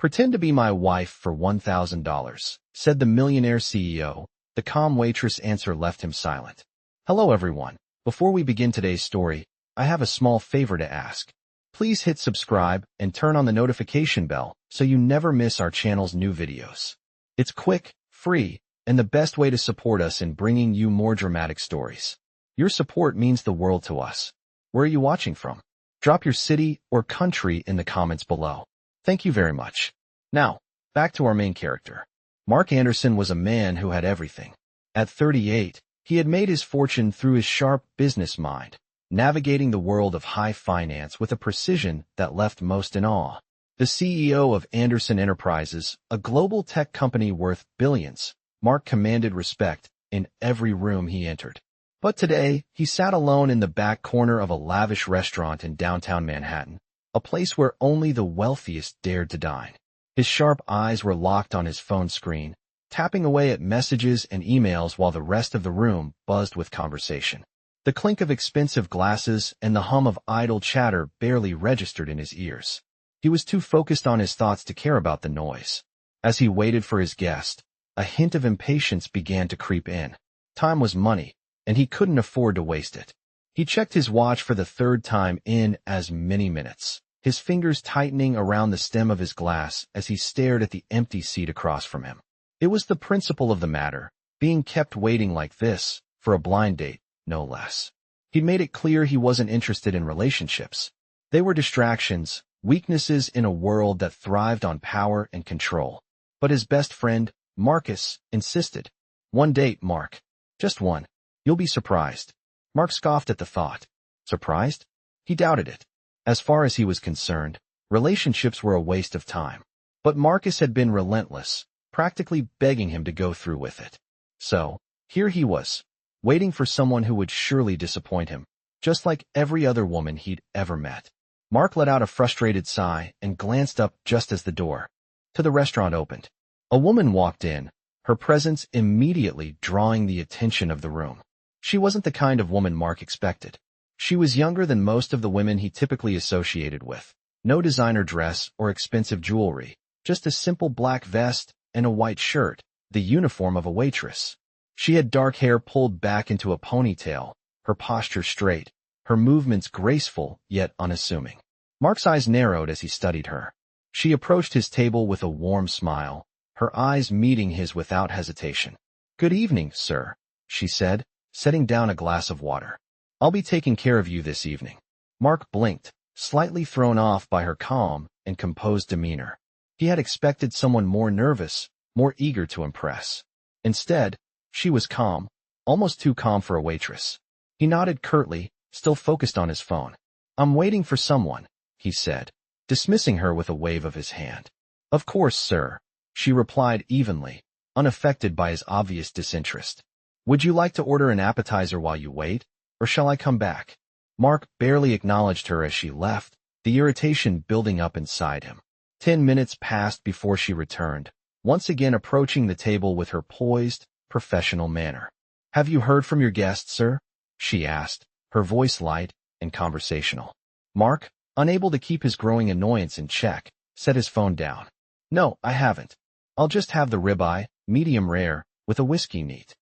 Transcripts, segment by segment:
Pretend to be my wife for $1,000, said the Millionaire CEO. The calm waitress answer left him silent. Hello everyone. Before we begin today's story, I have a small favor to ask. Please hit subscribe and turn on the notification bell so you never miss our channel's new videos. It's quick, free, and the best way to support us in bringing you more dramatic stories. Your support means the world to us. Where are you watching from? Drop your city or country in the comments below. Thank you very much. Now, back to our main character. Mark Anderson was a man who had everything. At 38, he had made his fortune through his sharp business mind, navigating the world of high finance with a precision that left most in awe. The CEO of Anderson Enterprises, a global tech company worth billions, Mark commanded respect in every room he entered. But today, he sat alone in the back corner of a lavish restaurant in downtown Manhattan, a place where only the wealthiest dared to dine. His sharp eyes were locked on his phone screen, tapping away at messages and emails while the rest of the room buzzed with conversation. The clink of expensive glasses and the hum of idle chatter barely registered in his ears. He was too focused on his thoughts to care about the noise. As he waited for his guest, a hint of impatience began to creep in. Time was money, and he couldn't afford to waste it. He checked his watch for the third time in as many minutes, his fingers tightening around the stem of his glass as he stared at the empty seat across from him. It was the principle of the matter, being kept waiting like this, for a blind date, no less. He'd made it clear he wasn't interested in relationships. They were distractions, weaknesses in a world that thrived on power and control. But his best friend, Marcus, insisted. One date, Mark. Just one. You'll be surprised. Mark scoffed at the thought. Surprised? He doubted it. As far as he was concerned, relationships were a waste of time. But Marcus had been relentless, practically begging him to go through with it. So, here he was, waiting for someone who would surely disappoint him, just like every other woman he'd ever met. Mark let out a frustrated sigh and glanced up just as the door to the restaurant opened. A woman walked in, her presence immediately drawing the attention of the room. She wasn't the kind of woman Mark expected. She was younger than most of the women he typically associated with. No designer dress or expensive jewelry, just a simple black vest and a white shirt, the uniform of a waitress. She had dark hair pulled back into a ponytail, her posture straight, her movements graceful yet unassuming. Mark's eyes narrowed as he studied her. She approached his table with a warm smile, her eyes meeting his without hesitation. Good evening, sir, she said, setting down a glass of water. I'll be taking care of you this evening. Mark blinked, slightly thrown off by her calm and composed demeanor. He had expected someone more nervous, more eager to impress. Instead, she was calm, almost too calm for a waitress. He nodded curtly, still focused on his phone. I'm waiting for someone, he said, dismissing her with a wave of his hand. Of course, sir, she replied evenly, unaffected by his obvious disinterest. Would you like to order an appetizer while you wait, or shall I come back? Mark barely acknowledged her as she left, the irritation building up inside him. 10 minutes passed before she returned, once again approaching the table with her poised, professional manner. Have you heard from your guest, sir? She asked, her voice light and conversational. Mark, unable to keep his growing annoyance in check, set his phone down. No, I haven't. I'll just have the ribeye, medium rare, with a whiskey neat.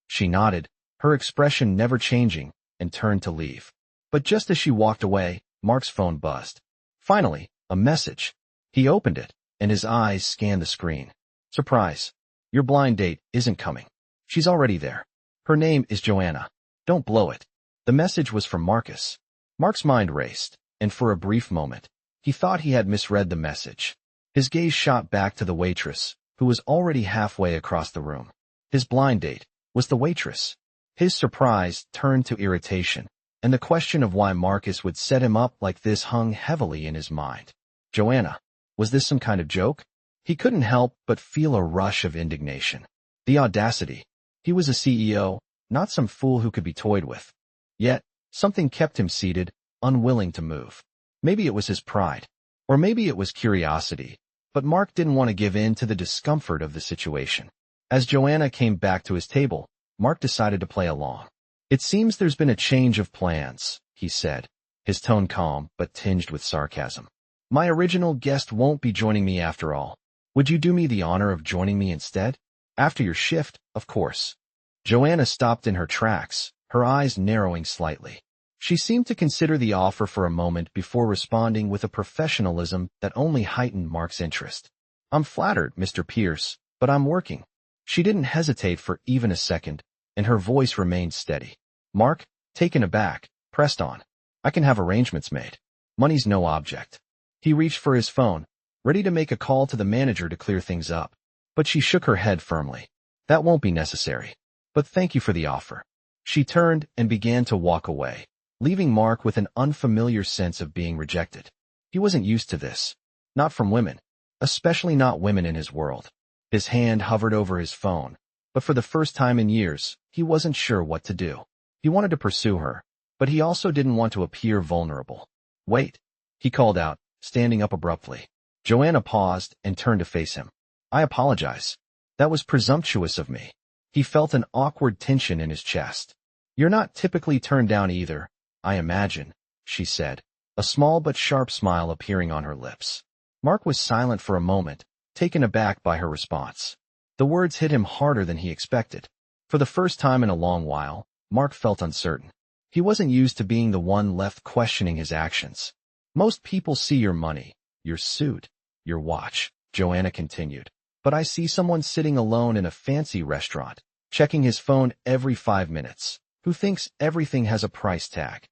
She nodded, her expression never changing, and turned to leave. But just as she walked away, Mark's phone buzzed. Finally, a message. He opened it, and his eyes scanned the screen. Surprise. Your blind date isn't coming. She's already there. Her name is Joanna. Don't blow it. The message was from Marcus. Mark's mind raced, and for a brief moment, he thought he had misread the message. His gaze shot back to the waitress, who was already halfway across the room. His blind date was the waitress. His surprise turned to irritation, and the question of why Marcus would set him up like this hung heavily in his mind. Joanna, was this some kind of joke? He couldn't help but feel a rush of indignation. The audacity. He was a CEO, not some fool who could be toyed with. Yet, something kept him seated, unwilling to move. Maybe it was his pride, or maybe it was curiosity, but Mark didn't want to give in to the discomfort of the situation. As Joanna came back to his table, Mark decided to play along. It seems there's been a change of plans, he said, his tone calm but tinged with sarcasm. My original guest won't be joining me after all. Would you do me the honor of joining me instead? After your shift, of course. Joanna stopped in her tracks, her eyes narrowing slightly. She seemed to consider the offer for a moment before responding with a professionalism that only heightened Mark's interest. I'm flattered, Mr. Pierce, but I'm working. She didn't hesitate for even a second, and her voice remained steady. Mark, taken aback, pressed on. I can have arrangements made. Money's no object. He reached for his phone, ready to make a call to the manager to clear things up. But she shook her head firmly. That won't be necessary. But thank you for the offer. She turned and began to walk away, leaving Mark with an unfamiliar sense of being rejected. He wasn't used to this. Not from women. Especially not women in his world. His hand hovered over his phone, but for the first time in years, he wasn't sure what to do. He wanted to pursue her, but he also didn't want to appear vulnerable. Wait, he called out, standing up abruptly. Joanna paused and turned to face him. I apologize. That was presumptuous of me. He felt an awkward tension in his chest. You're not typically turned down either, I imagine, she said, a small but sharp smile appearing on her lips. Mark was silent for a moment, taken aback by her response. The words hit him harder than he expected. For the first time in a long while, Mark felt uncertain. He wasn't used to being the one left questioning his actions. Most people see your money, your suit, your watch, Joanna continued. But I see someone sitting alone in a fancy restaurant, checking his phone every 5 minutes, who thinks everything has a price tag.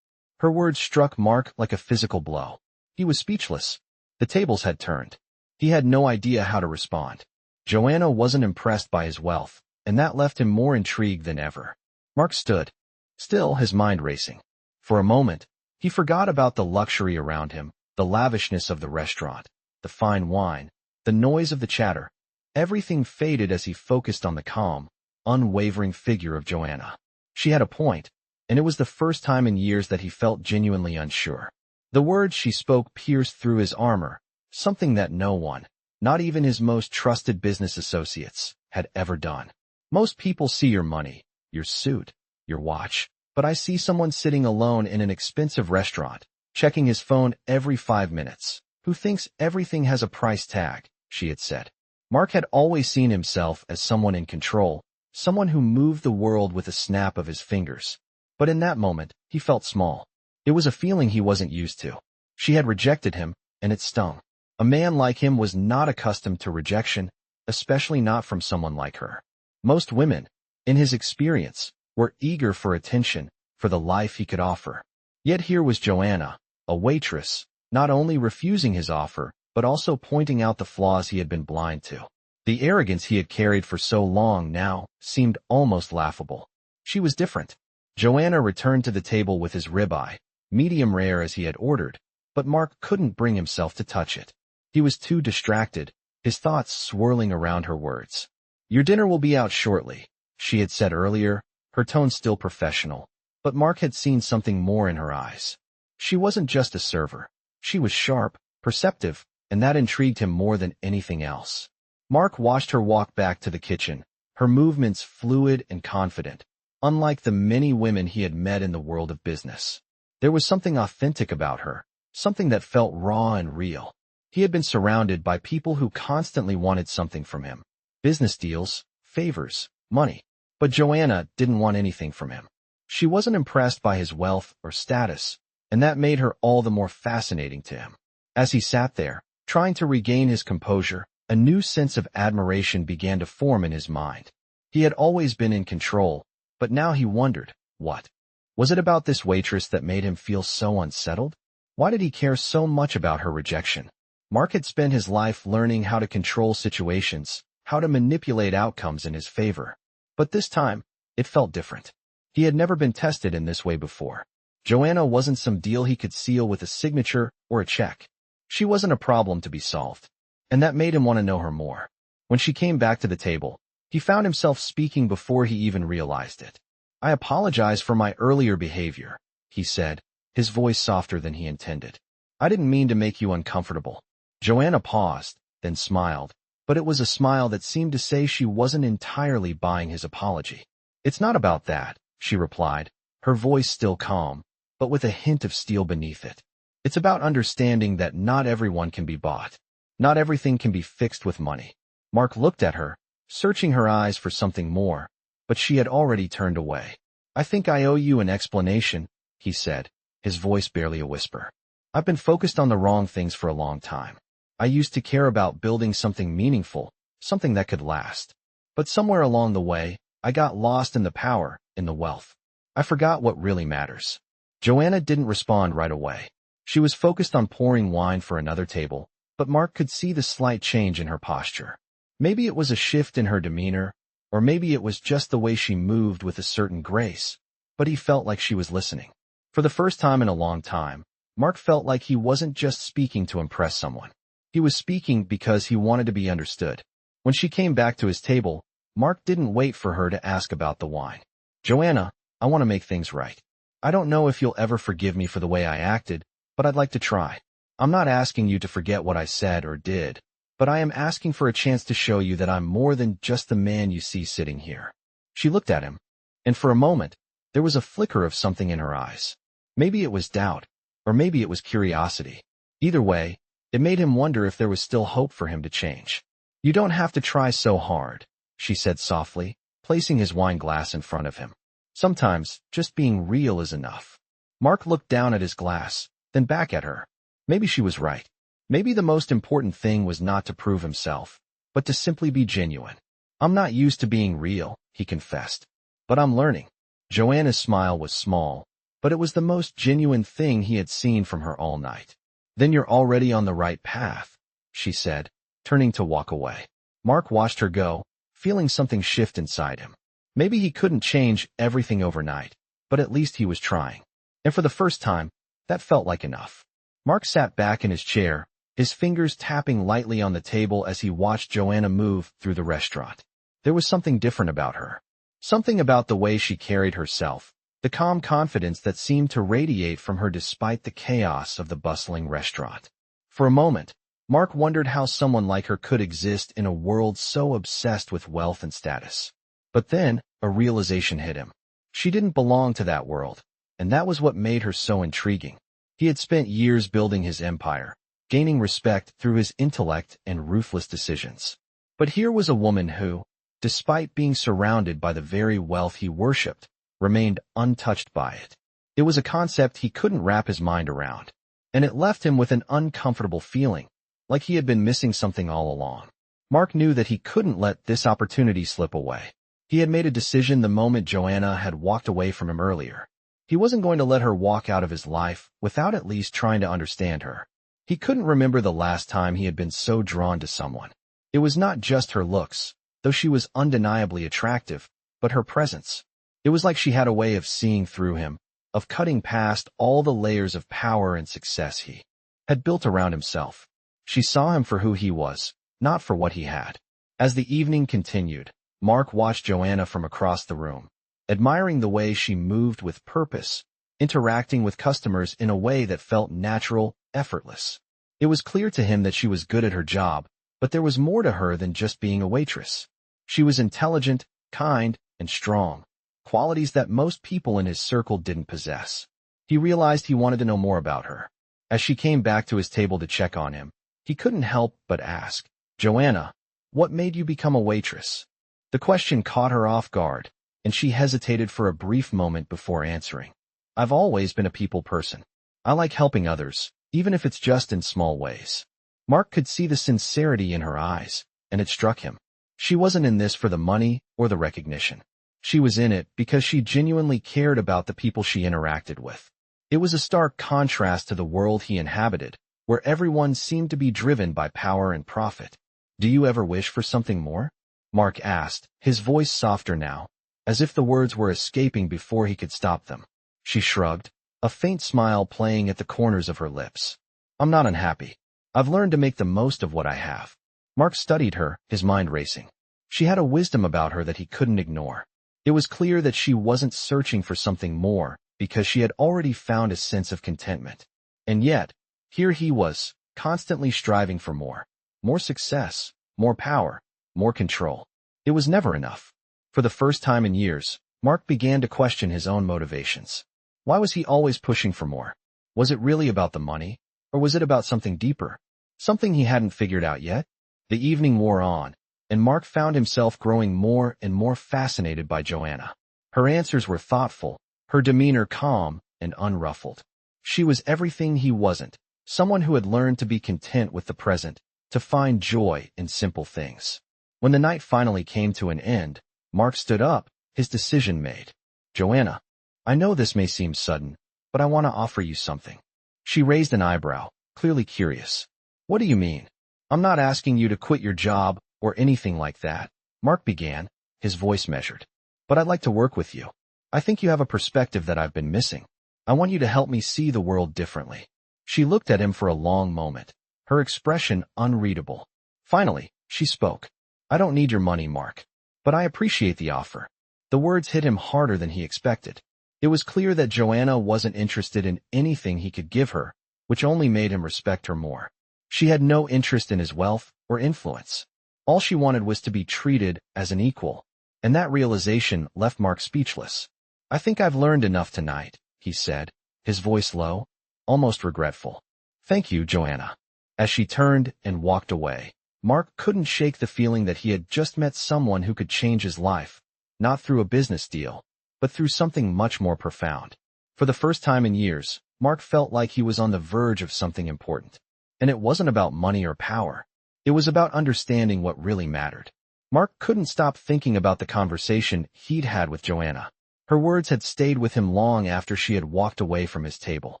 Her words struck Mark like a physical blow. He was speechless. The tables had turned. He had no idea how to respond. Joanna wasn't impressed by his wealth, and that left him more intrigued than ever. Mark stood, still his mind racing. For a moment, he forgot about the luxury around him, the lavishness of the restaurant, the fine wine, the noise of the chatter. Everything faded as he focused on the calm, unwavering figure of Joanna. She had a point, and it was the first time in years that he felt genuinely unsure. The words she spoke pierced through his armor, something that no one, not even his most trusted business associates, had ever done. Most people see your money, your suit, your watch, but I see someone sitting alone in an expensive restaurant, checking his phone every 5 minutes, who thinks everything has a price tag, she had said. Mark had always seen himself as someone in control, someone who moved the world with a snap of his fingers. But in that moment, he felt small. It was a feeling he wasn't used to. She had rejected him, and it stung. A man like him was not accustomed to rejection, especially not from someone like her. Most women, in his experience, were eager for attention, for the life he could offer. Yet here was Joanna, a waitress, not only refusing his offer, but also pointing out the flaws he had been blind to. The arrogance he had carried for so long now seemed almost laughable. She was different. Joanna returned to the table with his ribeye, medium rare as he had ordered, but Mark couldn't bring himself to touch it. He was too distracted, his thoughts swirling around her words. Your dinner will be out shortly, she had said earlier, her tone still professional, but Mark had seen something more in her eyes. She wasn't just a server. She was sharp, perceptive, and that intrigued him more than anything else. Mark watched her walk back to the kitchen, her movements fluid and confident, unlike the many women he had met in the world of business. There was something authentic about her, something that felt raw and real. He had been surrounded by people who constantly wanted something from him. Business deals, favors, money. But Joanna didn't want anything from him. She wasn't impressed by his wealth or status, and that made her all the more fascinating to him. As he sat there, trying to regain his composure, a new sense of admiration began to form in his mind. He had always been in control, but now he wondered, what? Was it about this waitress that made him feel so unsettled? Why did he care so much about her rejection? Mark had spent his life learning how to control situations, how to manipulate outcomes in his favor. But this time, it felt different. He had never been tested in this way before. Joanna wasn't some deal he could seal with a signature or a check. She wasn't a problem to be solved. And that made him want to know her more. When she came back to the table, he found himself speaking before he even realized it. I apologize for my earlier behavior, he said, his voice softer than he intended. I didn't mean to make you uncomfortable. Joanna paused, then smiled, but it was a smile that seemed to say she wasn't entirely buying his apology. It's not about that, she replied, her voice still calm, but with a hint of steel beneath it. It's about understanding that not everyone can be bought. Not everything can be fixed with money. Mark looked at her, searching her eyes for something more, but she had already turned away. I think I owe you an explanation, he said, his voice barely a whisper. I've been focused on the wrong things for a long time. I used to care about building something meaningful, something that could last. But somewhere along the way, I got lost in the power, in the wealth. I forgot what really matters. Joanna didn't respond right away. She was focused on pouring wine for another table, but Mark could see the slight change in her posture. Maybe it was a shift in her demeanor, or maybe it was just the way she moved with a certain grace, but he felt like she was listening. For the first time in a long time, Mark felt like he wasn't just speaking to impress someone. He was speaking because he wanted to be understood. When she came back to his table, Mark didn't wait for her to ask about the wine. Joanna, I want to make things right. I don't know if you'll ever forgive me for the way I acted, but I'd like to try. I'm not asking you to forget what I said or did, but I am asking for a chance to show you that I'm more than just the man you see sitting here. She looked at him, and for a moment, there was a flicker of something in her eyes. Maybe it was doubt, or maybe it was curiosity. Either way, it made him wonder if there was still hope for him to change. You don't have to try so hard, she said softly, placing his wine glass in front of him. Sometimes, just being real is enough. Mark looked down at his glass, then back at her. Maybe she was right. Maybe the most important thing was not to prove himself, but to simply be genuine. I'm not used to being real, he confessed. But I'm learning. Joanna's smile was small, but it was the most genuine thing he had seen from her all night. Then you're already on the right path, she said, turning to walk away. Mark watched her go, feeling something shift inside him. Maybe he couldn't change everything overnight, but at least he was trying. And for the first time, that felt like enough. Mark sat back in his chair, his fingers tapping lightly on the table as he watched Joanna move through the restaurant. There was something different about her. Something about the way she carried herself, the calm confidence that seemed to radiate from her despite the chaos of the bustling restaurant. For a moment, Mark wondered how someone like her could exist in a world so obsessed with wealth and status. But then, a realization hit him. She didn't belong to that world, and that was what made her so intriguing. He had spent years building his empire, gaining respect through his intellect and ruthless decisions. But here was a woman who, despite being surrounded by the very wealth he worshipped, remained untouched by it. It was a concept he couldn't wrap his mind around, and it left him with an uncomfortable feeling, like he had been missing something all along. Mark knew that he couldn't let this opportunity slip away. He had made a decision the moment Joanna had walked away from him earlier. He wasn't going to let her walk out of his life without at least trying to understand her. He couldn't remember the last time he had been so drawn to someone. It was not just her looks, though she was undeniably attractive, but her presence. It was like she had a way of seeing through him, of cutting past all the layers of power and success he had built around himself. She saw him for who he was, not for what he had. As the evening continued, Mark watched Joanna from across the room, admiring the way she moved with purpose, interacting with customers in a way that felt natural, effortless. It was clear to him that she was good at her job, but there was more to her than just being a waitress. She was intelligent, kind, and strong, qualities that most people in his circle didn't possess. He realized he wanted to know more about her. As she came back to his table to check on him, he couldn't help but ask, Joanna, what made you become a waitress? The question caught her off guard, and she hesitated for a brief moment before answering. I've always been a people person. I like helping others, even if it's just in small ways. Mark could see the sincerity in her eyes, and it struck him. She wasn't in this for the money or the recognition. She was in it because she genuinely cared about the people she interacted with. It was a stark contrast to the world he inhabited, where everyone seemed to be driven by power and profit. Do you ever wish for something more? Mark asked, his voice softer now, as if the words were escaping before he could stop them. She shrugged, a faint smile playing at the corners of her lips. I'm not unhappy. I've learned to make the most of what I have. Mark studied her, his mind racing. She had a wisdom about her that he couldn't ignore. It was clear that she wasn't searching for something more, because she had already found a sense of contentment. And yet, here he was, constantly striving for more. More success, more power, more control. It was never enough. For the first time in years, Mark began to question his own motivations. Why was he always pushing for more? Was it really about the money? Or was it about something deeper? Something he hadn't figured out yet? The evening wore on, and Mark found himself growing more and more fascinated by Joanna. Her answers were thoughtful, her demeanor calm and unruffled. She was everything he wasn't, someone who had learned to be content with the present, to find joy in simple things. When the night finally came to an end, Mark stood up, his decision made. Joanna, I know this may seem sudden, but I want to offer you something. She raised an eyebrow, clearly curious. What do you mean? I'm not asking you to quit your job or anything like that, Mark began, his voice measured. But I'd like to work with you. I think you have a perspective that I've been missing. I want you to help me see the world differently. She looked at him for a long moment, her expression unreadable. Finally, she spoke. I don't need your money, Mark. But I appreciate the offer. The words hit him harder than he expected. It was clear that Joanna wasn't interested in anything he could give her, which only made him respect her more. She had no interest in his wealth or influence. All she wanted was to be treated as an equal, and that realization left Mark speechless. I think I've learned enough tonight, he said, his voice low, almost regretful. Thank you, Joanna. As she turned and walked away, Mark couldn't shake the feeling that he had just met someone who could change his life, not through a business deal, but through something much more profound. For the first time in years, Mark felt like he was on the verge of something important. And it wasn't about money or power. It was about understanding what really mattered. Mark couldn't stop thinking about the conversation he'd had with Joanna. Her words had stayed with him long after she had walked away from his table.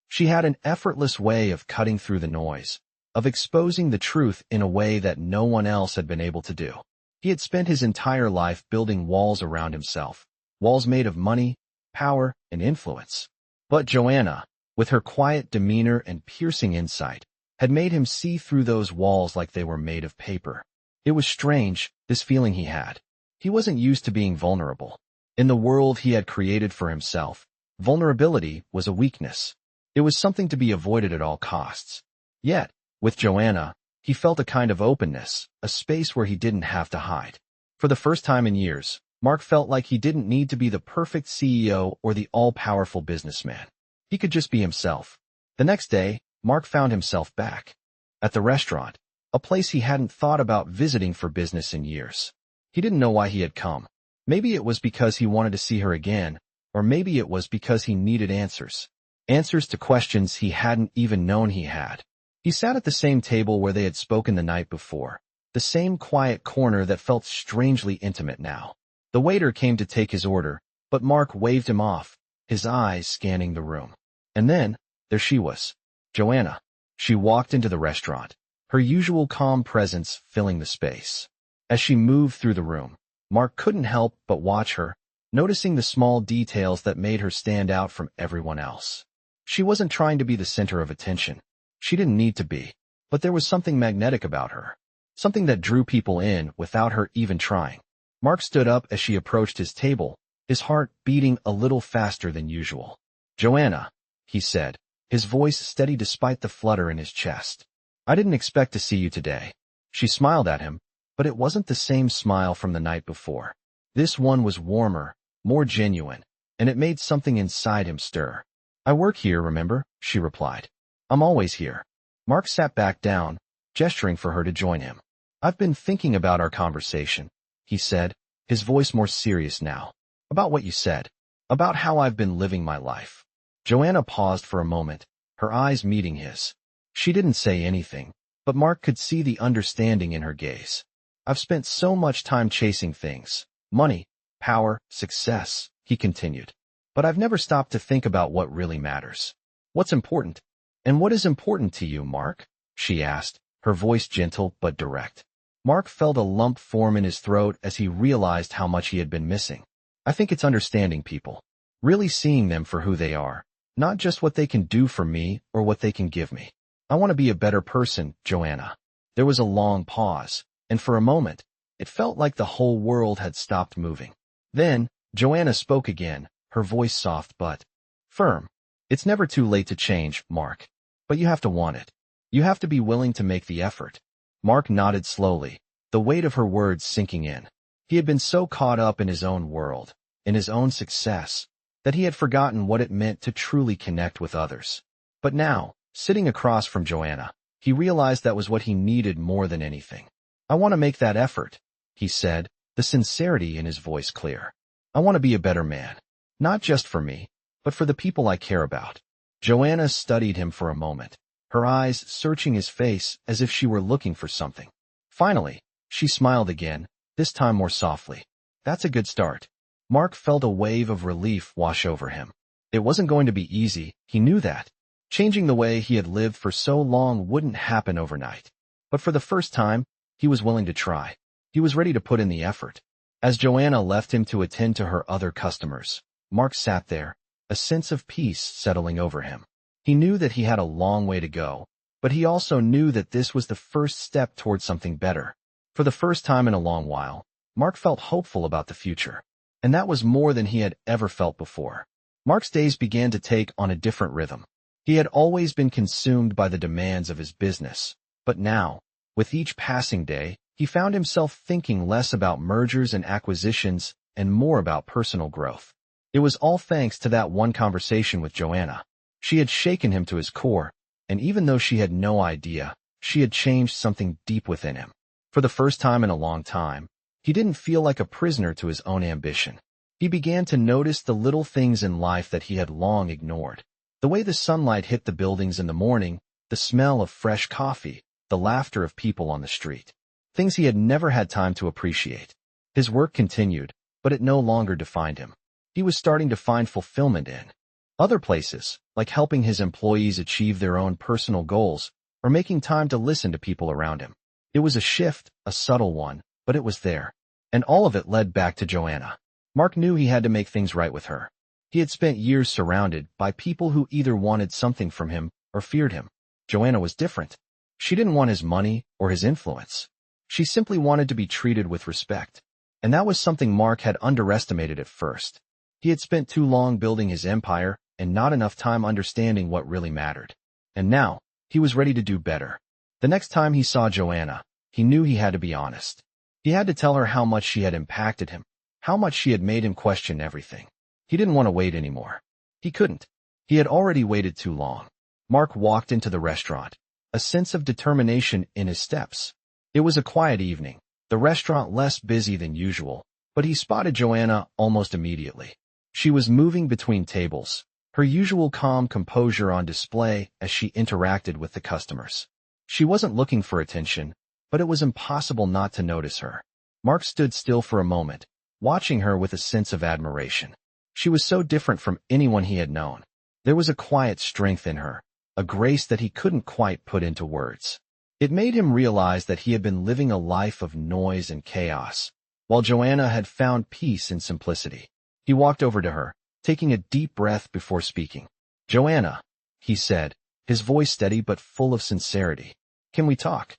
She had an effortless way of cutting through the noise, of exposing the truth in a way that no one else had been able to do. He had spent his entire life building walls around himself, walls made of money, power, and influence. But Joanna, with her quiet demeanor and piercing insight, had made him see through those walls like they were made of paper. It was strange, this feeling he had. He wasn't used to being vulnerable. In the world he had created for himself, vulnerability was a weakness. It was something to be avoided at all costs. Yet, with Joanna, he felt a kind of openness, a space where he didn't have to hide. For the first time in years, Mark felt like he didn't need to be the perfect CEO or the all-powerful businessman. He could just be himself. The next day, Mark found himself back at the restaurant, a place he hadn't thought about visiting for business in years. He didn't know why he had come. Maybe it was because he wanted to see her again, or maybe it was because he needed answers. Answers to questions he hadn't even known he had. He sat at the same table where they had spoken the night before, the same quiet corner that felt strangely intimate now. The waiter came to take his order, but Mark waved him off, his eyes scanning the room. And then, there she was. Joanna. She walked into the restaurant, her usual calm presence filling the space. As she moved through the room, Mark couldn't help but watch her, noticing the small details that made her stand out from everyone else. She wasn't trying to be the center of attention. She didn't need to be, but there was something magnetic about her, something that drew people in without her even trying. Mark stood up as she approached his table, his heart beating a little faster than usual. Joanna, he said, his voice steady despite the flutter in his chest. I didn't expect to see you today. She smiled at him, but it wasn't the same smile from the night before. This one was warmer, more genuine, and it made something inside him stir. I work here, remember? She replied. I'm always here. Mark sat back down, gesturing for her to join him. I've been thinking about our conversation, he said, his voice more serious now. About what you said. About how I've been living my life. Joanna paused for a moment, her eyes meeting his. She didn't say anything, but Mark could see the understanding in her gaze. I've spent so much time chasing things. Money, power, success, he continued. But I've never stopped to think about what really matters. What's important? And what is important to you, Mark? She asked, her voice gentle but direct. Mark felt a lump form in his throat as he realized how much he had been missing. I think it's understanding people. Really seeing them for who they are. Not just what they can do for me or what they can give me. I want to be a better person, Joanna. There was a long pause, and for a moment, it felt like the whole world had stopped moving. Then, Joanna spoke again, her voice soft but firm. It's never too late to change, Mark. But you have to want it. You have to be willing to make the effort. Mark nodded slowly, the weight of her words sinking in. He had been so caught up in his own world, in his own success, that he had forgotten what it meant to truly connect with others. But now, sitting across from Joanna, he realized that was what he needed more than anything. "I want to make that effort," he said, the sincerity in his voice clear. "I want to be a better man. Not just for me, but for the people I care about." Joanna studied him for a moment, her eyes searching his face as if she were looking for something. Finally, she smiled again, this time more softly. "That's a good start." Mark felt a wave of relief wash over him. It wasn't going to be easy, he knew that. Changing the way he had lived for so long wouldn't happen overnight. But for the first time, he was willing to try. He was ready to put in the effort. As Joanna left him to attend to her other customers, Mark sat there, a sense of peace settling over him. He knew that he had a long way to go, but he also knew that this was the first step towards something better. For the first time in a long while, Mark felt hopeful about the future. And that was more than he had ever felt before. Mark's days began to take on a different rhythm. He had always been consumed by the demands of his business, but now, with each passing day, he found himself thinking less about mergers and acquisitions and more about personal growth. It was all thanks to that one conversation with Joanna. She had shaken him to his core, and even though she had no idea, she had changed something deep within him. For the first time in a long time, he didn't feel like a prisoner to his own ambition. He began to notice the little things in life that he had long ignored. The way the sunlight hit the buildings in the morning, the smell of fresh coffee, the laughter of people on the street. Things he had never had time to appreciate. His work continued, but it no longer defined him. He was starting to find fulfillment in other places, like helping his employees achieve their own personal goals, or making time to listen to people around him. It was a shift, a subtle one, but it was there. And all of it led back to Joanna. Mark knew he had to make things right with her. He had spent years surrounded by people who either wanted something from him or feared him. Joanna was different. She didn't want his money or his influence. She simply wanted to be treated with respect. And that was something Mark had underestimated at first. He had spent too long building his empire and not enough time understanding what really mattered. And now, he was ready to do better. The next time he saw Joanna, he knew he had to be honest. He had to tell her how much she had impacted him, how much she had made him question everything. He didn't want to wait anymore. He couldn't. He had already waited too long. Mark walked into the restaurant, a sense of determination in his steps. It was a quiet evening, the restaurant less busy than usual, but he spotted Joanna almost immediately. She was moving between tables, her usual calm composure on display as she interacted with the customers. She wasn't looking for attention, but it was impossible not to notice her. Mark stood still for a moment, watching her with a sense of admiration. She was so different from anyone he had known. There was a quiet strength in her, a grace that he couldn't quite put into words. It made him realize that he had been living a life of noise and chaos, while Joanna had found peace in simplicity. He walked over to her, taking a deep breath before speaking. "Joanna," he said, his voice steady but full of sincerity. "Can we talk?"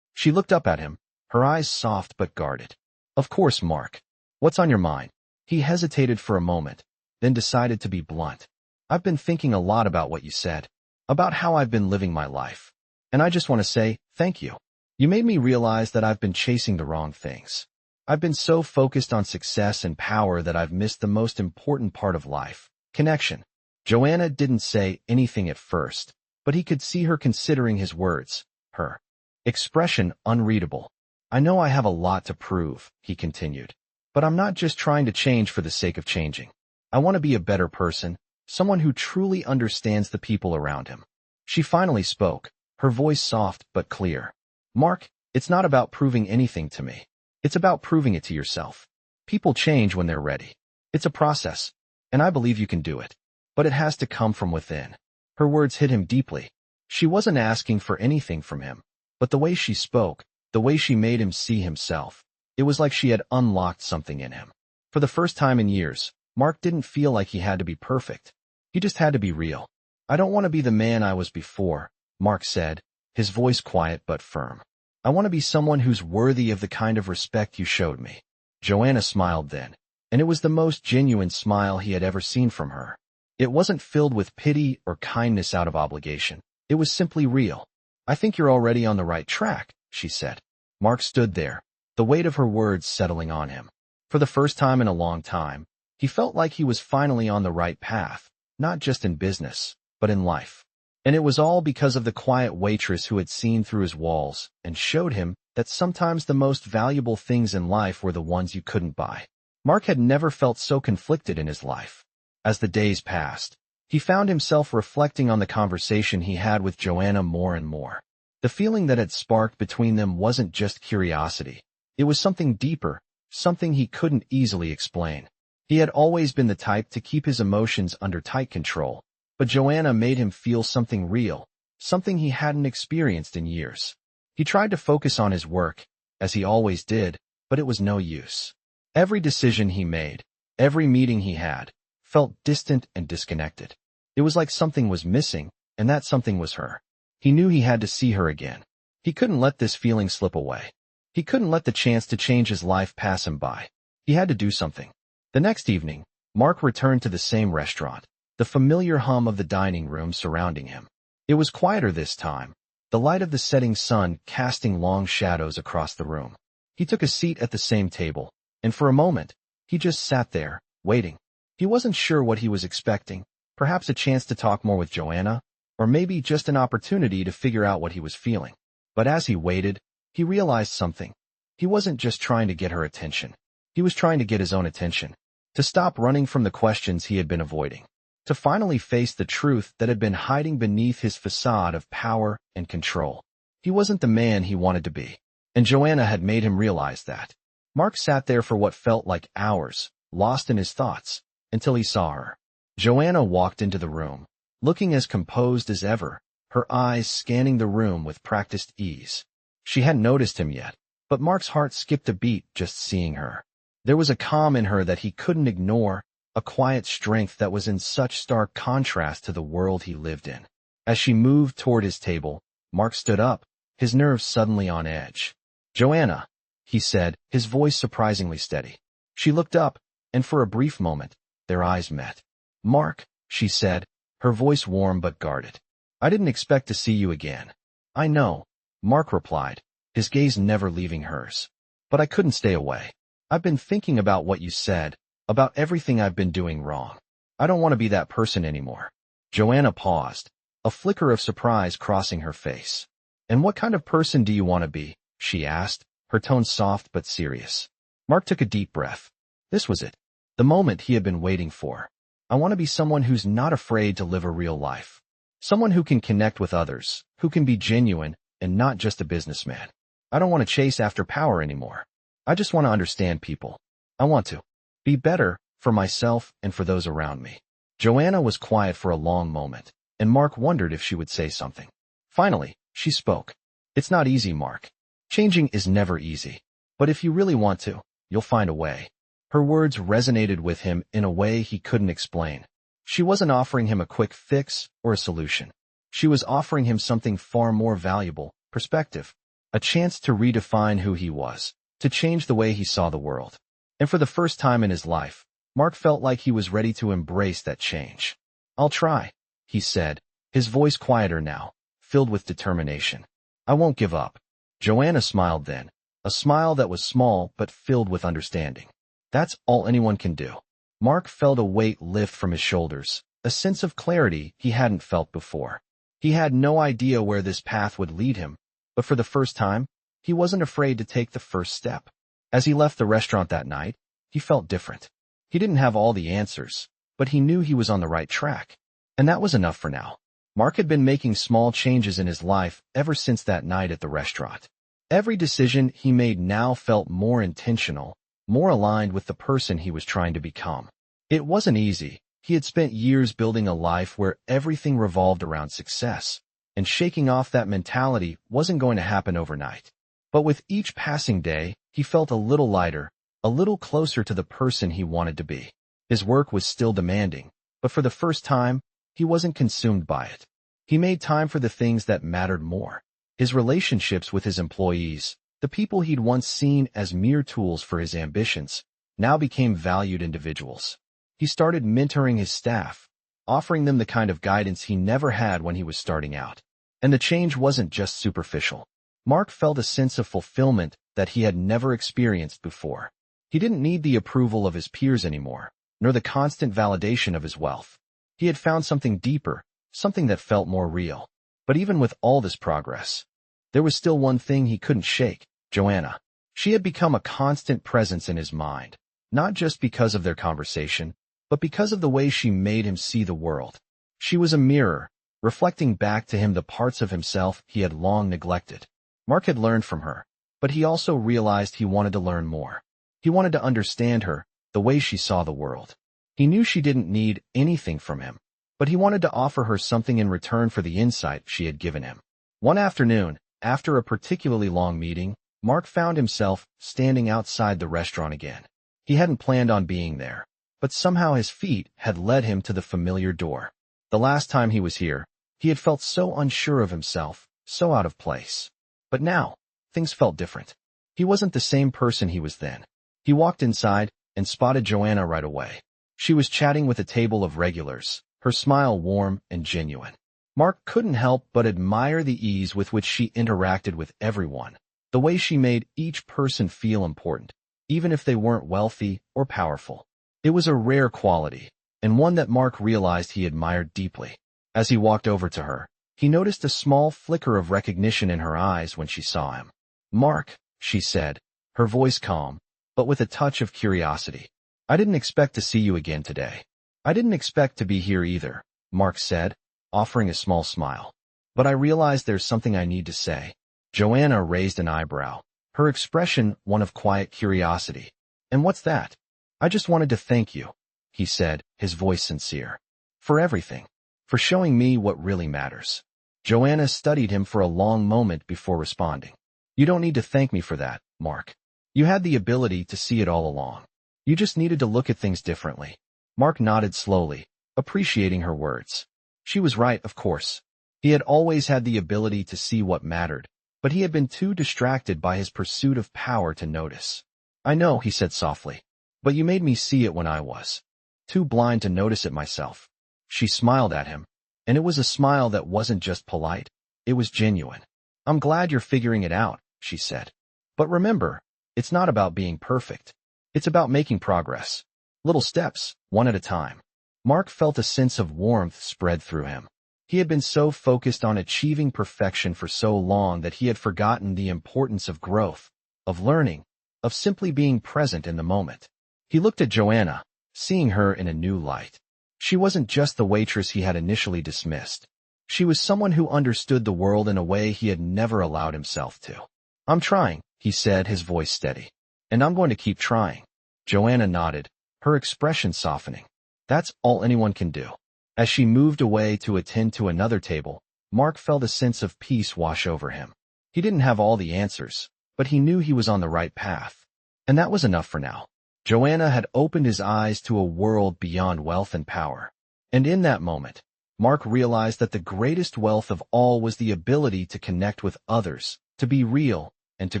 She looked up at him, her eyes soft but guarded. "Of course, Mark. What's on your mind?" He hesitated for a moment, then decided to be blunt. "I've been thinking a lot about what you said, about how I've been living my life. And I just want to say, thank you. You made me realize that I've been chasing the wrong things. I've been so focused on success and power that I've missed the most important part of life, connection." Joanna didn't say anything at first, but he could see her considering his words, her expression unreadable. "I know I have a lot to prove," he continued, "but I'm not just trying to change for the sake of changing. I want to be a better person, someone who truly understands the people around him." She finally spoke, her voice soft but clear. "Mark, it's not about proving anything to me. It's about proving it to yourself. People change when they're ready. It's a process, and I believe you can do it. But it has to come from within." Her words hit him deeply. She wasn't asking for anything from him, but the way she spoke, the way she made him see himself, it was like she had unlocked something in him. For the first time in years, Mark didn't feel like he had to be perfect. He just had to be real. "I don't want to be the man I was before," Mark said, his voice quiet but firm. "I want to be someone who's worthy of the kind of respect you showed me." Joanna smiled then, and it was the most genuine smile he had ever seen from her. It wasn't filled with pity or kindness out of obligation. It was simply real. "I think you're already on the right track," she said. Mark stood there, the weight of her words settling on him. For the first time in a long time, he felt like he was finally on the right path, not just in business, but in life. And it was all because of the quiet waitress who had seen through his walls and showed him that sometimes the most valuable things in life were the ones you couldn't buy. Mark had never felt so conflicted in his life. As the days passed, he found himself reflecting on the conversation he had with Joanna more and more. The feeling that had sparked between them wasn't just curiosity. It was something deeper, something he couldn't easily explain. He had always been the type to keep his emotions under tight control, but Joanna made him feel something real, something he hadn't experienced in years. He tried to focus on his work, as he always did, but it was no use. Every decision he made, every meeting he had, felt distant and disconnected. It was like something was missing, and that something was her. He knew he had to see her again. He couldn't let this feeling slip away. He couldn't let the chance to change his life pass him by. He had to do something. The next evening, Mark returned to the same restaurant, the familiar hum of the dining room surrounding him. It was quieter this time, the light of the setting sun casting long shadows across the room. He took a seat at the same table, and for a moment, he just sat there, waiting. He wasn't sure what he was expecting, perhaps a chance to talk more with Joanna, or maybe just an opportunity to figure out what he was feeling. But as he waited, he realized something. He wasn't just trying to get her attention. He was trying to get his own attention, to stop running from the questions he had been avoiding, to finally face the truth that had been hiding beneath his facade of power and control. He wasn't the man he wanted to be, and Joanna had made him realize that. Mark sat there for what felt like hours, lost in his thoughts, until he saw her. Joanna walked into the room, looking as composed as ever, her eyes scanning the room with practiced ease. She hadn't noticed him yet, but Mark's heart skipped a beat just seeing her. There was a calm in her that he couldn't ignore, a quiet strength that was in such stark contrast to the world he lived in. As she moved toward his table, Mark stood up, his nerves suddenly on edge. "Joanna," he said, his voice surprisingly steady. She looked up, and for a brief moment, their eyes met. "Mark," she said, her voice warm but guarded. "I didn't expect to see you again." "I know," Mark replied, his gaze never leaving hers. "But I couldn't stay away. I've been thinking about what you said, about everything I've been doing wrong. I don't want to be that person anymore." Joanna paused, a flicker of surprise crossing her face. "And what kind of person do you want to be?" she asked, her tone soft but serious. Mark took a deep breath. This was it, the moment he had been waiting for. "I want to be someone who's not afraid to live a real life. Someone who can connect with others, who can be genuine and not just a businessman. I don't want to chase after power anymore. I just want to understand people. I want to be better for myself and for those around me." Joanna was quiet for a long moment, and Mark wondered if she would say something. Finally, she spoke. "It's not easy, Mark. Changing is never easy. But if you really want to, you'll find a way." Her words resonated with him in a way he couldn't explain. She wasn't offering him a quick fix or a solution. She was offering him something far more valuable, perspective, a chance to redefine who he was, to change the way he saw the world. And for the first time in his life, Mark felt like he was ready to embrace that change. "I'll try," he said, his voice quieter now, filled with determination. "I won't give up." Joanna smiled then, a smile that was small but filled with understanding. "That's all anyone can do." Mark felt a weight lift from his shoulders, a sense of clarity he hadn't felt before. He had no idea where this path would lead him, but for the first time, he wasn't afraid to take the first step. As he left the restaurant that night, he felt different. He didn't have all the answers, but he knew he was on the right track. And that was enough for now. Mark had been making small changes in his life ever since that night at the restaurant. Every decision he made now felt more intentional, more aligned with the person he was trying to become. It wasn't easy. He had spent years building a life where everything revolved around success, and shaking off that mentality wasn't going to happen overnight. But with each passing day, he felt a little lighter, a little closer to the person he wanted to be. His work was still demanding, but for the first time, he wasn't consumed by it. He made time for the things that mattered more. His relationships with his employees, the people he'd once seen as mere tools for his ambitions, now became valued individuals. He started mentoring his staff, offering them the kind of guidance he never had when he was starting out. And the change wasn't just superficial. Mark felt a sense of fulfillment that he had never experienced before. He didn't need the approval of his peers anymore, nor the constant validation of his wealth. He had found something deeper, something that felt more real. But even with all this progress, there was still one thing he couldn't shake: Joanna. She had become a constant presence in his mind, not just because of their conversation, but because of the way she made him see the world. She was a mirror, reflecting back to him the parts of himself he had long neglected. Mark had learned from her, but he also realized he wanted to learn more. He wanted to understand her, the way she saw the world. He knew she didn't need anything from him, but he wanted to offer her something in return for the insight she had given him. One afternoon, after a particularly long meeting, Mark found himself standing outside the restaurant again. He hadn't planned on being there, but somehow his feet had led him to the familiar door. The last time he was here, he had felt so unsure of himself, so out of place. But now, things felt different. He wasn't the same person he was then. He walked inside and spotted Joanna right away. She was chatting with a table of regulars, her smile warm and genuine. Mark couldn't help but admire the ease with which she interacted with everyone, the way she made each person feel important, even if they weren't wealthy or powerful. It was a rare quality, and one that Mark realized he admired deeply. As he walked over to her, he noticed a small flicker of recognition in her eyes when she saw him. "Mark," she said, her voice calm, but with a touch of curiosity. "I didn't expect to see you again today." "I didn't expect to be here either," Mark said, offering a small smile. "But I realize there's something I need to say." Joanna raised an eyebrow, her expression one of quiet curiosity. "And what's that?" "I just wanted to thank you," he said, his voice sincere. "For everything. For showing me what really matters." Joanna studied him for a long moment before responding. "You don't need to thank me for that, Mark. You had the ability to see it all along. You just needed to look at things differently." Mark nodded slowly, appreciating her words. She was right, of course. He had always had the ability to see what mattered, but he had been too distracted by his pursuit of power to notice. "I know," he said softly, "but you made me see it when I was too blind to notice it myself." She smiled at him, and it was a smile that wasn't just polite, it was genuine. "I'm glad you're figuring it out," she said. "But remember, it's not about being perfect. It's about making progress. Little steps, one at a time." Mark felt a sense of warmth spread through him. He had been so focused on achieving perfection for so long that he had forgotten the importance of growth, of learning, of simply being present in the moment. He looked at Joanna, seeing her in a new light. She wasn't just the waitress he had initially dismissed. She was someone who understood the world in a way he had never allowed himself to. "I'm trying," he said, his voice steady. "And I'm going to keep trying." Joanna nodded, her expression softening. "That's all anyone can do." As she moved away to attend to another table, Mark felt a sense of peace wash over him. He didn't have all the answers, but he knew he was on the right path. And that was enough for now. Joanna had opened his eyes to a world beyond wealth and power. And in that moment, Mark realized that the greatest wealth of all was the ability to connect with others, to be real, and to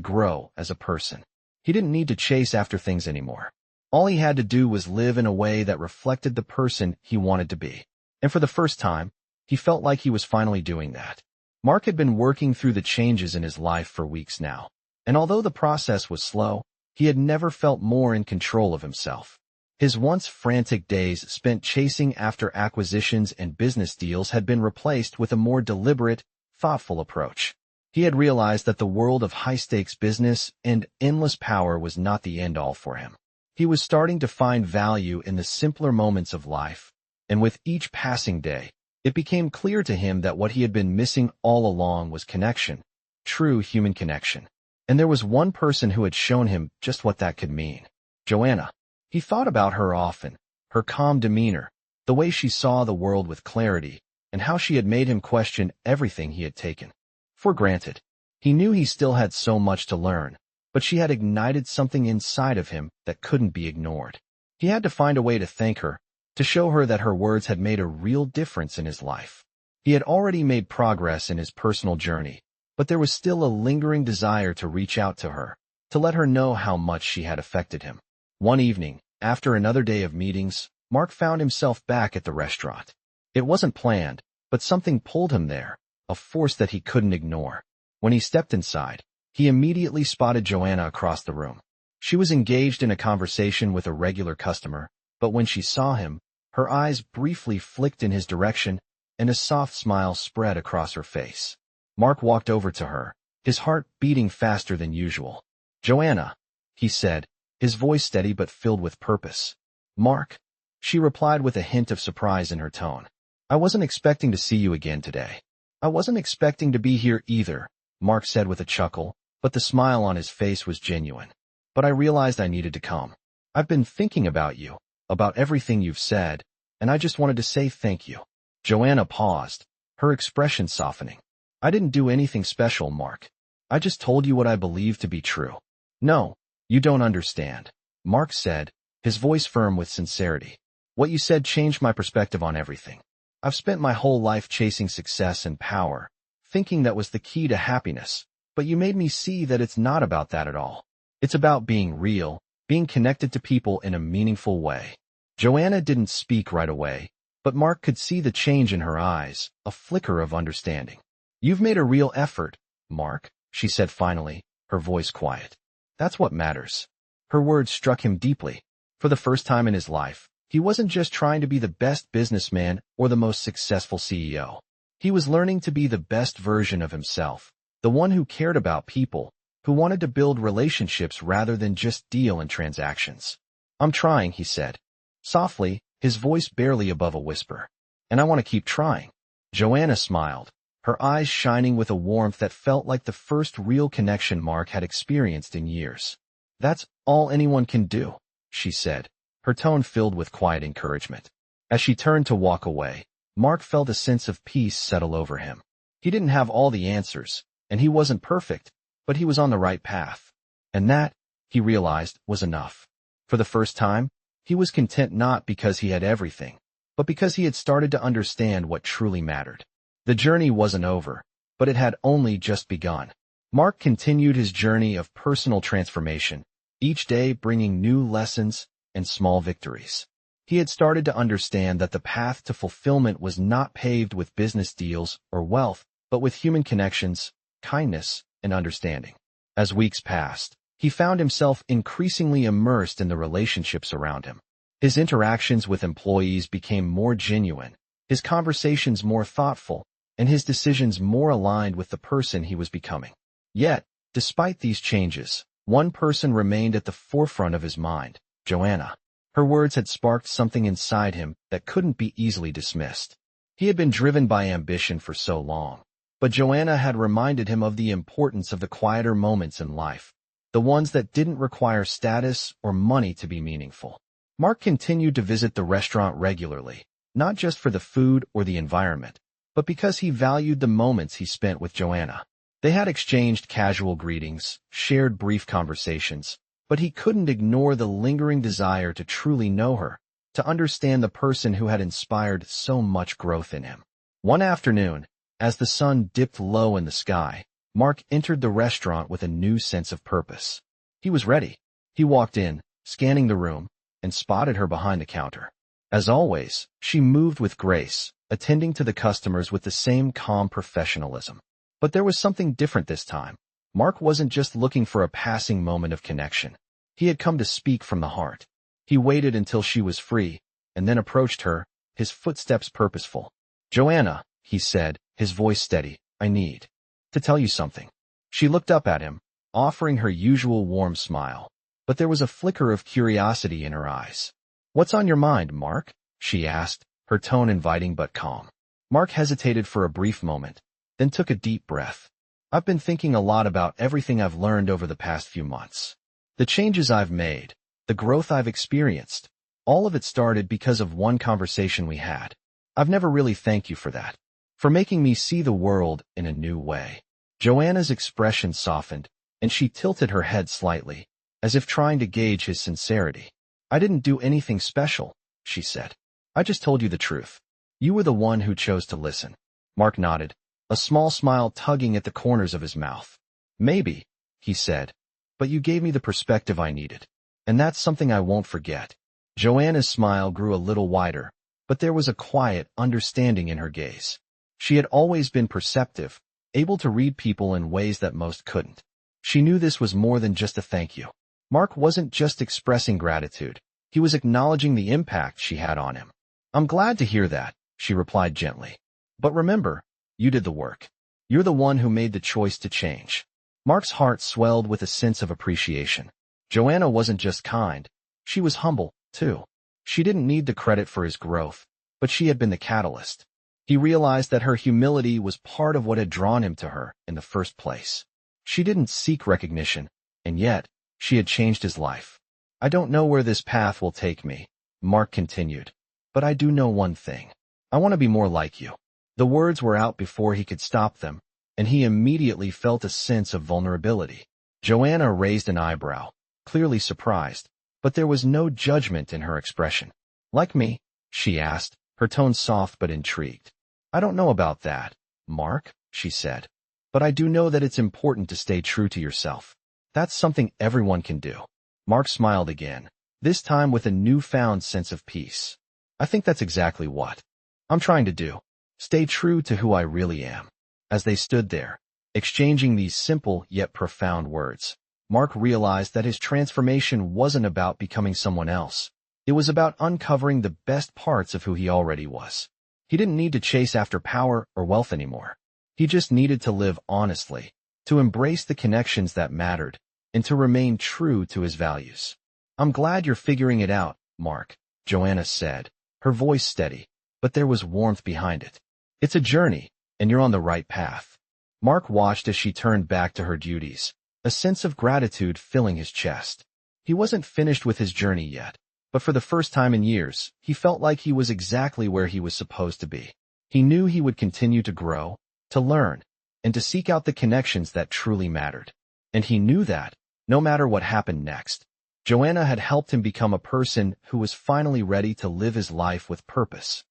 grow as a person. He didn't need to chase after things anymore. All he had to do was live in a way that reflected the person he wanted to be. And for the first time, he felt like he was finally doing that. Mark had been working through the changes in his life for weeks now. And although the process was slow, he had never felt more in control of himself. His once frantic days spent chasing after acquisitions and business deals had been replaced with a more deliberate, thoughtful approach. He had realized that the world of high-stakes business and endless power was not the end-all for him. He was starting to find value in the simpler moments of life, and with each passing day, it became clear to him that what he had been missing all along was connection, true human connection. And there was one person who had shown him just what that could mean: Joanna. He thought about her often, her calm demeanor, the way she saw the world with clarity, and how she had made him question everything he had taken for granted. He knew he still had so much to learn, but she had ignited something inside of him that couldn't be ignored. He had to find a way to thank her, to show her that her words had made a real difference in his life. He had already made progress in his personal journey, but there was still a lingering desire to reach out to her, to let her know how much she had affected him. One evening, after another day of meetings, Mark found himself back at the restaurant. It wasn't planned, but something pulled him there, a force that he couldn't ignore. When he stepped inside, he immediately spotted Joanna across the room. She was engaged in a conversation with a regular customer, but when she saw him, her eyes briefly flicked in his direction, and a soft smile spread across her face. Mark walked over to her, his heart beating faster than usual. "Joanna," he said, his voice steady but filled with purpose. "Mark," she replied with a hint of surprise in her tone. "I wasn't expecting to see you again today." "I wasn't expecting to be here either," Mark said with a chuckle, but the smile on his face was genuine. "But I realized I needed to come. I've been thinking about you, about everything you've said, and I just wanted to say thank you." Joanna paused, her expression softening. "I didn't do anything special, Mark. I just told you what I believe to be true." "No, you don't understand," Mark said, his voice firm with sincerity. "What you said changed my perspective on everything. I've spent my whole life chasing success and power, thinking that was the key to happiness, but you made me see that it's not about that at all. It's about being real, being connected to people in a meaningful way." Joanna didn't speak right away, but Mark could see the change in her eyes, a flicker of understanding. "You've made a real effort, Mark," she said finally, her voice quiet. "That's what matters." Her words struck him deeply. For the first time in his life, he wasn't just trying to be the best businessman or the most successful CEO. He was learning to be the best version of himself, the one who cared about people, who wanted to build relationships rather than just deal in transactions. "I'm trying," he said, softly, his voice barely above a whisper. "And I want to keep trying." Joanna smiled, her eyes shining with a warmth that felt like the first real connection Mark had experienced in years. "That's all anyone can do," she said, her tone filled with quiet encouragement. As she turned to walk away, Mark felt a sense of peace settle over him. He didn't have all the answers, and he wasn't perfect, but he was on the right path. And that, he realized, was enough. For the first time, he was content not because he had everything, but because he had started to understand what truly mattered. The journey wasn't over, but it had only just begun. Mark continued his journey of personal transformation, each day bringing new lessons and small victories. He had started to understand that the path to fulfillment was not paved with business deals or wealth, but with human connections, kindness, and understanding. As weeks passed, he found himself increasingly immersed in the relationships around him. His interactions with employees became more genuine, his conversations more thoughtful, and his decisions more aligned with the person he was becoming. Yet, despite these changes, one person remained at the forefront of his mind, Joanna. Her words had sparked something inside him that couldn't be easily dismissed. He had been driven by ambition for so long, but Joanna had reminded him of the importance of the quieter moments in life, the ones that didn't require status or money to be meaningful. Mark continued to visit the restaurant regularly, not just for the food or the environment, but because he valued the moments he spent with Joanna. They had exchanged casual greetings, shared brief conversations, but he couldn't ignore the lingering desire to truly know her, to understand the person who had inspired so much growth in him. One afternoon, as the sun dipped low in the sky, Mark entered the restaurant with a new sense of purpose. He was ready. He walked in, scanning the room, and spotted her behind the counter. As always, she moved with grace, attending to the customers with the same calm professionalism. But there was something different this time. Mark wasn't just looking for a passing moment of connection. He had come to speak from the heart. He waited until she was free, and then approached her, his footsteps purposeful. "Joanna," he said, his voice steady, "I need to tell you something." She looked up at him, offering her usual warm smile, but there was a flicker of curiosity in her eyes. "What's on your mind, Mark?" she asked, her tone inviting but calm. Mark hesitated for a brief moment, then took a deep breath. "I've been thinking a lot about everything I've learned over the past few months. The changes I've made, the growth I've experienced, all of it started because of one conversation we had. I've never really thanked you for that, for making me see the world in a new way." Joanna's expression softened, and she tilted her head slightly, as if trying to gauge his sincerity. "I didn't do anything special," she said. "I just told you the truth. You were the one who chose to listen." Mark nodded, a small smile tugging at the corners of his mouth. "Maybe," he said, "but you gave me the perspective I needed, and that's something I won't forget." Joanna's smile grew a little wider, but there was a quiet understanding in her gaze. She had always been perceptive, able to read people in ways that most couldn't. She knew this was more than just a thank you. Mark wasn't just expressing gratitude. He was acknowledging the impact she had on him. "I'm glad to hear that," she replied gently. But remember, you did the work. You're the one who made the choice to change. Mark's heart swelled with a sense of appreciation. Joanna wasn't just kind. She was humble, too. She didn't need the credit for his growth, but she had been the catalyst. He realized that her humility was part of what had drawn him to her in the first place. She didn't seek recognition, and yet, she had changed his life. I don't know where this path will take me, Mark continued, but I do know one thing. I want to be more like you. The words were out before he could stop them, and he immediately felt a sense of vulnerability. Joanna raised an eyebrow, clearly surprised, but there was no judgment in her expression. Like me? She asked, her tone soft but intrigued. I don't know about that, Mark, she said. But I do know that it's important to stay true to yourself. That's something everyone can do. Mark smiled again, this time with a newfound sense of peace. I think that's exactly what I'm trying to do. Stay true to who I really am. As they stood there, exchanging these simple yet profound words, Mark realized that his transformation wasn't about becoming someone else. It was about uncovering the best parts of who he already was. He didn't need to chase after power or wealth anymore. He just needed to live honestly, to embrace the connections that mattered, and to remain true to his values. I'm glad you're figuring it out, Mark, Joanna said, her voice steady, but there was warmth behind it. It's a journey, and you're on the right path. Mark watched as she turned back to her duties, a sense of gratitude filling his chest. He wasn't finished with his journey yet, but for the first time in years, he felt like he was exactly where he was supposed to be. He knew he would continue to grow, to learn, and to seek out the connections that truly mattered. And he knew that, no matter what happened next, Joanna had helped him become a person who was finally ready to live his life with purpose.